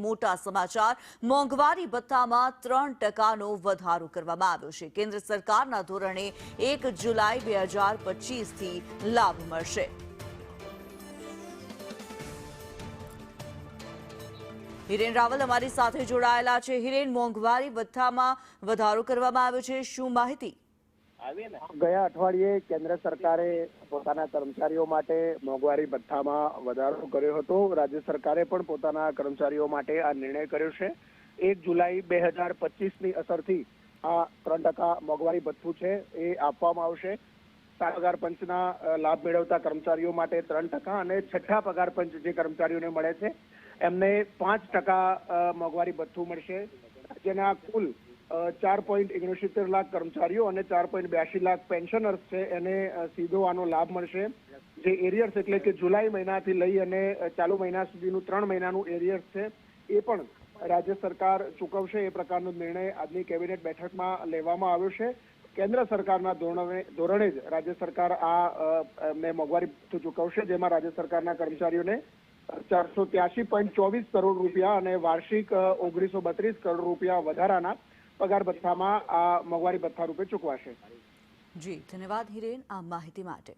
મોટા સમાચાર મોંઘવારી ભથ્થામાં 3% વધારો કરવામાં આવ્યો છે। કેન્દ્ર સરકારના ધોરણે 1 જુલાઈ 2025 થી લાભ મળશે। હિરેન રાવલ અમારી સાથે જોડાયેલા છે। હિરેન, મોંઘવારી ભથ્થામાં વધારો કરવામાં આવ્યો છે, શું માહિતી? ગયા અઠવાડિયે કેન્દ્ર સરકારે પોતાના કર્મચારીઓ માટે મોંઘવારી ભથ્થામાં વધારો કર્યો હતો। રાજ્ય સરકારે પણ પોતાના કર્મચારીઓ માટે આ નિર્ણય કર્યો છે। 1 જુલાઈ 2025ની અસરથી આ 3% મોંઘવારી ભથ્થું છે એ આપવામાં આવશે। સાત પગાર પંચના લાભ મેળવતા કર્મચારીઓ માટે 3% અને છઠ્ઠા પગાર પંચ જે કર્મચારીઓને મળે છે એમને 5% મોંઘવારી ભથ્થું મળશે। રાજ્યના કુલ 4.69 લાખ કર્મચારીઓ અને 4.82 લાખ પેન્શનર્સ છે એને સીધો આનો લાભ મળશે। જે એરિયર્સ એટલે કે જુલાઈ મહિનાથી લઈ અને ચાલુ મહિના સુધીનું 3 મહિનાનું એરિયર્સ છે એ પણ રાજ્ય સરકાર ચૂકવશે। એ પ્રકારનો નિર્ણય આજની કેબિનેટ બેઠકમાં લેવામાં આવ્યો છે। કેન્દ્ર સરકારના ધોરણે જ રાજ્ય સરકાર આ મોંઘવારી ભથ્થું ચૂકવશે, જેમાં રાજ્ય સરકારના કર્મચારીઓને 483.24 કરોડ રૂપિયા અને વાર્ષિક 1932 કરોડ રૂપિયા વધારાના પગાર ભથ્થામાં આ મોંઘવારી ભથ્થા રૂપે ચૂકવાશે। જી, ધન્યવાદ હિરેન આ માહિતી માટે।